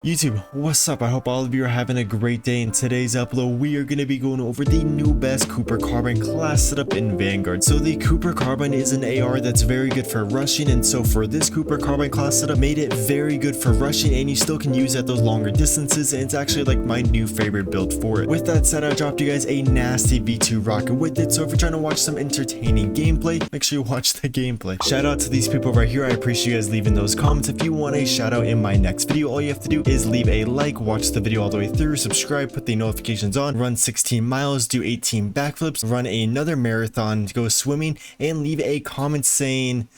YouTube, what's up? I hope all of you are having a great day. In today's upload, we are going to be going over the new best Cooper Carbine class setup in Vanguard. So the Cooper Carbine is an AR that's very good for rushing, and so for this Cooper Carbine class setup, made it very good for rushing, and you still can use it at those longer distances, and it's actually like my new favorite build for it. With that said, I dropped you guys a nasty V2 rocket with it, so if you're trying to watch some entertaining gameplay, make sure you watch the gameplay. Shout out to these people right here. I appreciate you guys leaving those comments. If you want a shout out in my next video, all you have to do is leave a like, watch the video all the way through, subscribe, put the notifications on, run 16 miles, do 18 backflips, run another marathon, go swimming, and leave a comment saying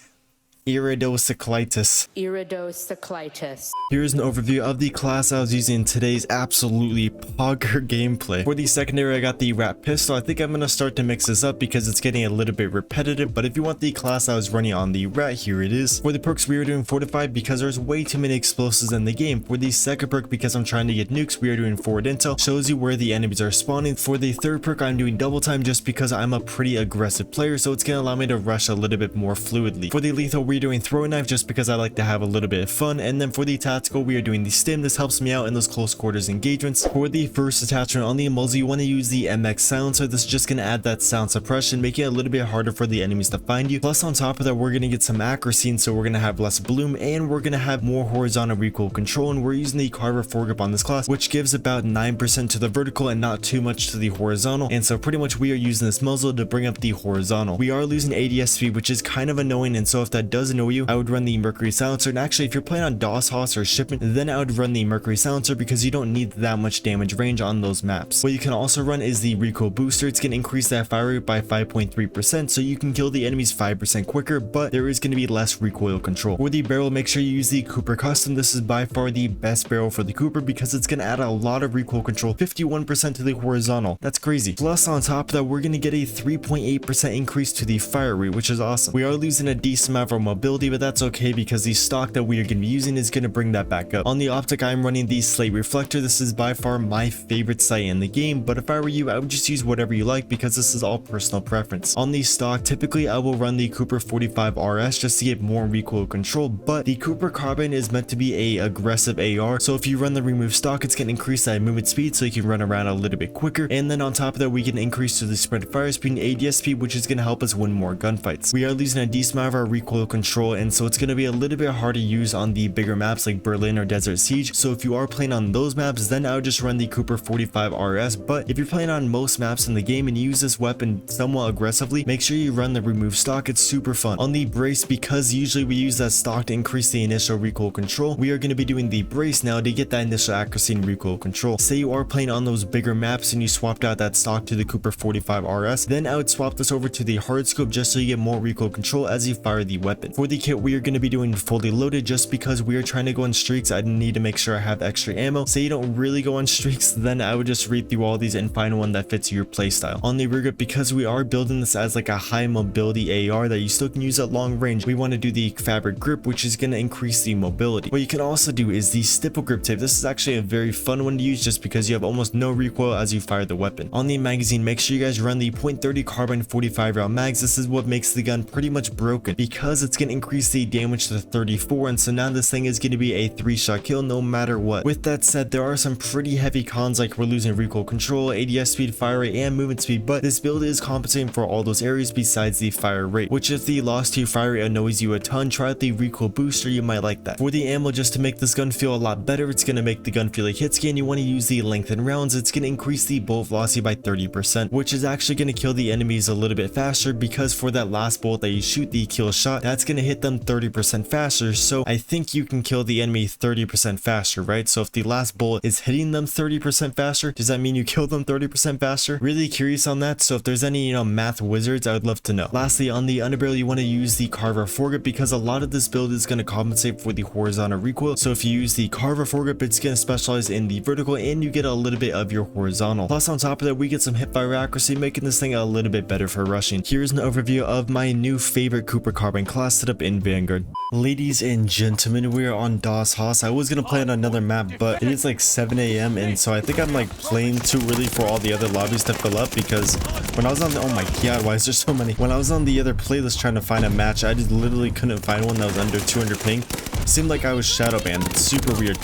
iridocyclitis. Here's an overview of the class I was using in today's absolutely pogger gameplay. For the secondary, I got the rat pistol. I think I'm going to start to mix this up because it's getting a little bit repetitive, but if you want the class I was running on the rat, here it is. For the perks, we are doing fortified because there's way too many explosives in the game. For the second perk, because I'm trying to get nukes, we are doing forward intel, shows you where the enemies are spawning. For the third perk, I'm doing double time just because I'm a pretty aggressive player, so it's going to allow me to rush a little bit more fluidly. For the lethal, we're doing throwing knife just because I like to have a little bit of fun, and then for the tactical, we are doing the stim. This helps me out in those close quarters engagements. For the first attachment on the muzzle, you want to use the MX silencer. This is just going to add that sound suppression, making it a little bit harder for the enemies to find you. Plus on top of that, we're going to get some accuracy, and so we're going to have less bloom, and we're going to have more horizontal recoil control, and we're using the carver foregrip on this class, which gives about 9% to the vertical and not too much to the horizontal, and so pretty much we are using this muzzle to bring up the horizontal. We are losing ADS speed, which is kind of annoying, and so if that does annoy you, I would run the mercury silencer. And actually, if you're playing on DOS Hoss or shipment, then I would run the mercury silencer because you don't need that much damage range on those maps. What you can also run is the recoil booster. It's going to increase that fire rate by 5.3%, so you can kill the enemies 5% quicker, but there is going to be less recoil control. For the barrel, make sure you use the Cooper Custom. This is by far the best barrel for the Cooper because it's going to add a lot of recoil control, 51% to the horizontal. That's crazy. Plus on top of that, we're going to get a 3.8% increase to the fire rate, which is awesome. We are losing a decent amount of our mobility, but that's okay because the stock that we are going to be using is going to bring that back up. On the optic, I'm running the slate reflector. This is by far my favorite sight in the game, but if I were you, I would just use whatever you like because this is all personal preference. On the stock, typically I will run the Cooper 45 RS just to get more recoil control, but the Cooper Carbine is meant to be a aggressive AR, so if you run the remove stock, it's going to increase that movement speed so you can run around a little bit quicker, and then on top of that, we can increase to the sprint fire speed and ADS speed, which is going to help us win more gunfights. We are losing a decent amount of our recoil control, and so it's going to be a little bit hard to use on the bigger maps like Berlin or Desert Siege, so if you are playing on those maps, then I would just run the Cooper 45 RS, but if you're playing on most maps in the game and you use this weapon somewhat aggressively, make sure you run the remove stock. It's super fun. On the brace, because usually we use that stock to increase the initial recoil control, we are going to be doing the brace now to get that initial accuracy and recoil control. Say you are playing on those bigger maps and you swapped out that stock to the Cooper 45 RS, then I would swap this over to the hard scope just so you get more recoil control as you fire the weapon. For the kit, we are going to be doing fully loaded just because we are trying to go on streaks. I need to make sure I have extra ammo. Say you don't really go on streaks, then I would just read through all these and find one that fits your playstyle. On the rear grip, because we are building this as like a high mobility AR that you still can use at long range, we want to do the fabric grip, which is going to increase the mobility. What you can also do is the stipple grip tip. This is actually a very fun one to use just because you have almost no recoil as you fire the weapon. On the magazine, make sure you guys run the .30 Carbine 45 round mags. This is what makes the gun pretty much broken because it's going to increase the damage to 34, and so now this thing is going to be a 3-shot kill no matter what. With that said, there are some pretty heavy cons like we're losing recoil control, ADS speed, fire rate, and movement speed, but this build is compensating for all those areas besides the fire rate, which if the loss to your fire rate annoys you a ton, try out the recoil booster. You might like that. For the ammo, just to make this gun feel a lot better, it's going to make the gun feel like hit scan. You want to use the lengthened rounds. It's going to increase the bolt velocity by 30%, which is actually going to kill the enemies a little bit faster because for that last bolt that you shoot, the kill shot, that's going to hit them 30% faster, so I think you can kill the enemy 30% faster, right? So if the last bullet is hitting them 30% faster, does that mean you kill them 30% faster? Really curious on that, so if there's any, math wizards, I would love to know. Lastly, on the underbarrel, you want to use the carver foregrip because a lot of this build is going to compensate for the horizontal recoil, so if you use the carver foregrip, it's going to specialize in the vertical and you get a little bit of your horizontal. Plus on top of that, we get some hipfire accuracy, making this thing a little bit better for rushing. Here's an overview of my new favorite Cooper Carbine class messed it up in Vanguard. Ladies and gentlemen, we are on Das Haus. I was gonna play on another map, but it is like 7 a.m. and so I think I'm like playing too early for all the other lobbies to fill up, because when I was on the, oh my god, why is there so many? When I was on the other playlist trying to find a match, I just literally couldn't find one that was under 200 ping. Seemed like I was shadow banned. It's super weird.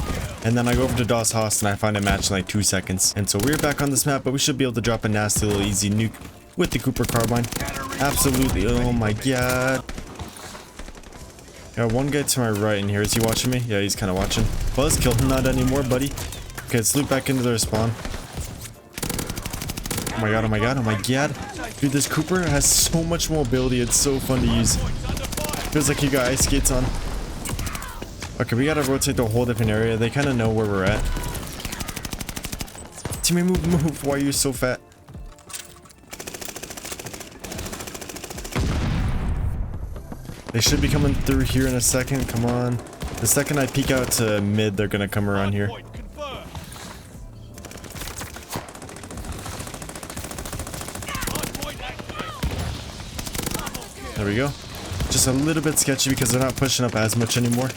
And then I go over to Das Haus and I find a match in like 2 seconds. And so we're back on this map, but we should be able to drop a nasty little easy nuke with the Cooper Carbine. Absolutely. Oh my god. Got one guy to my right in here. Is he watching me? Yeah, he's kind of watching. Buzz, kill him. Not anymore, buddy. Okay, let's loop back into their spawn. Oh my god, oh my god, oh my god. Dude, this Cooper has so much mobility. It's so fun to use. Feels like he got ice skates on. Okay, we gotta rotate to a whole different area. They kind of know where we're at. Teammate, move. Why are you so fat? They should be coming through here in a second. Come on. The second I peek out to mid, they're gonna come around here. There we go. Just a little bit sketchy because they're not pushing up as much anymore.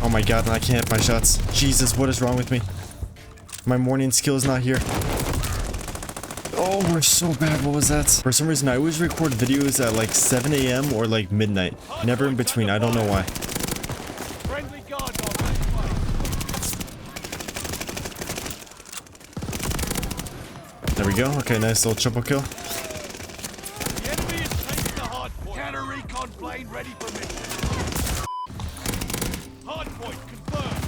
Oh my god, and I can't hit my shots. Jesus, what is wrong with me? My morning skill is not here. Oh, we're so bad. What was that? For some reason, I always record videos at like 7 a.m. or like midnight. Never in between. I don't know why. There we go. Okay, nice little triple kill. The enemy is taking the hard point. Counter recon plane ready for mission. Hard point confirmed.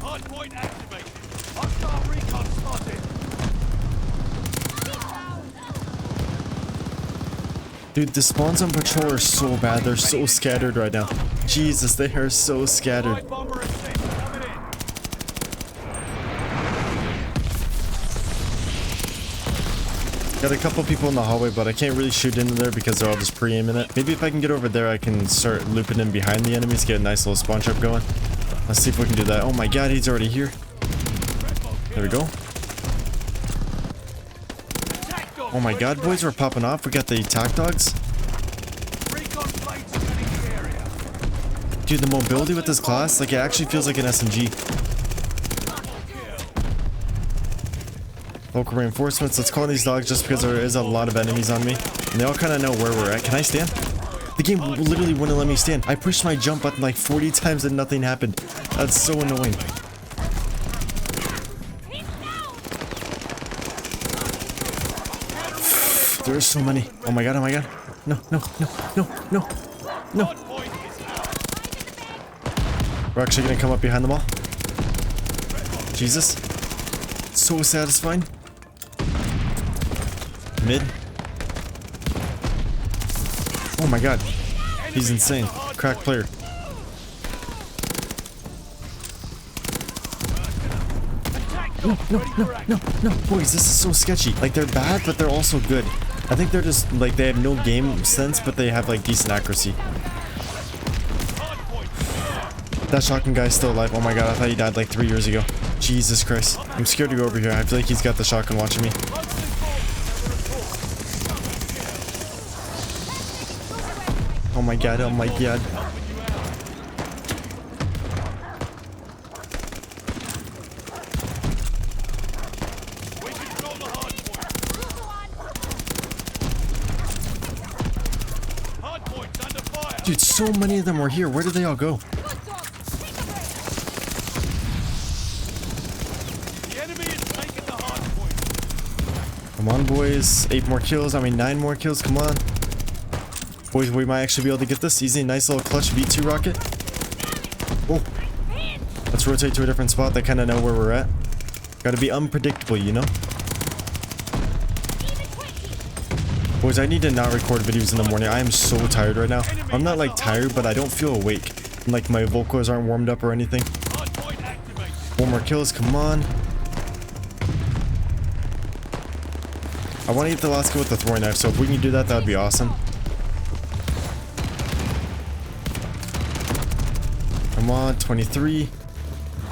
Hard point activated. Hostile recon spotted. Dude, the spawns on patrol are so bad. They're so scattered right now. Jesus, they are so scattered. Got a couple people in the hallway, but I can't really shoot into there because they're all just pre-aiming it. Maybe if I can get over there, I can start looping in behind the enemies, get a nice little spawn trap going. Let's see if we can do that. Oh my god, he's already here. There we go. Oh my god, boys, we're popping off. We got the attack dogs. Dude, the mobility with this class, like, it actually feels like an SMG. Local reinforcements. Let's call these dogs just because there is a lot of enemies on me. And they all kind of know where we're at. Can I stand? The game literally wouldn't let me stand. I pushed my jump button like 40 times and nothing happened. That's so annoying. There's so many. Oh my god, oh my god. No. We're actually gonna come up behind them all. Jesus. So satisfying. Mid. Oh my god. He's insane. Crack player. No. Boys, this is so sketchy. Like, they're bad, but they're also good. I think they're just, like, they have no game sense, but they have, like, decent accuracy. That shotgun guy's still alive. Oh my god, I thought he died like 3 years ago. Jesus Christ. I'm scared to go over here. I feel like he's got the shotgun watching me. Oh my god, oh my god. Dude, so many of them were here. Where did they all go? Come on, boys. 8 more kills. I mean, 9 more kills. Come on. Boys, we might actually be able to get this easy. Nice little clutch V2 rocket. Oh. Let's rotate to a different spot. They kind of know where we're at. Gotta be unpredictable, you know? Boys, I need to not record videos in the morning. I am so tired right now. I'm not like tired, but I don't feel awake. Like my vocals aren't warmed up or anything. 4 more kills. Come on. I want to get the last kill with the throwing knife, so if we can do that, that would be awesome. Come on, 23.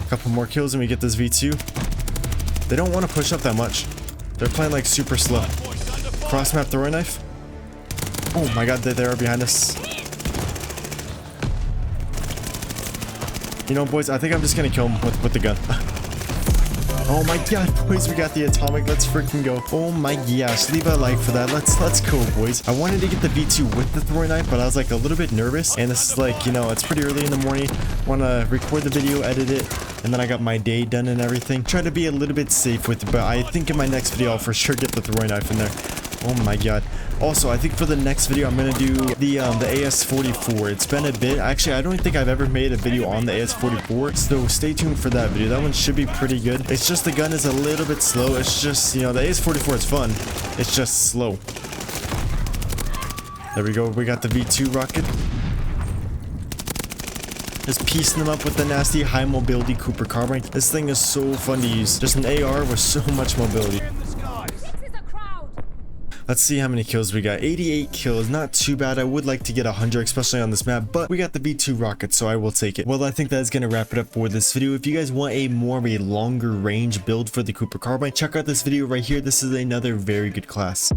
A couple more kills and we get this V2. They don't want to push up that much. They're playing like super slow. Cross map throwing knife. Oh my god, they are behind us. You know, boys, I think I'm just gonna kill him with the gun. Oh my god, boys, we got the atomic. Let's freaking go. Oh my gosh, leave a like for that. Let's go, boys. I wanted to get the V2 with the throwing knife, but I was like a little bit nervous. And this is like, you know, it's pretty early in the morning. Want to record the video, edit it, and then I got my day done and everything. Try to be a little bit safe with it, but I think in my next video I'll for sure get the throwing knife in there. Oh my god. Also, I think for the next video I'm gonna do the AS44. It's been a bit. Actually, I don't think I've ever made a video on the AS44, so stay tuned for that video. That one should be pretty good. It's just the gun is a little bit slow. It's just, you know, the AS44 is fun. It's just slow. There we go. We got the V2 rocket. Just piecing them up with the nasty high mobility Cooper Carbine. This thing is so fun to use. Just an AR with so much mobility. Let's see how many kills we got. 88 kills, not too bad. I would like to get 100, especially on this map, but we got the V2 rocket, so I will take it. Well, I think that is going to wrap it up for this video. If you guys want a more of a longer range build for the Cooper Carbine, check out this video right here. This is another very good class.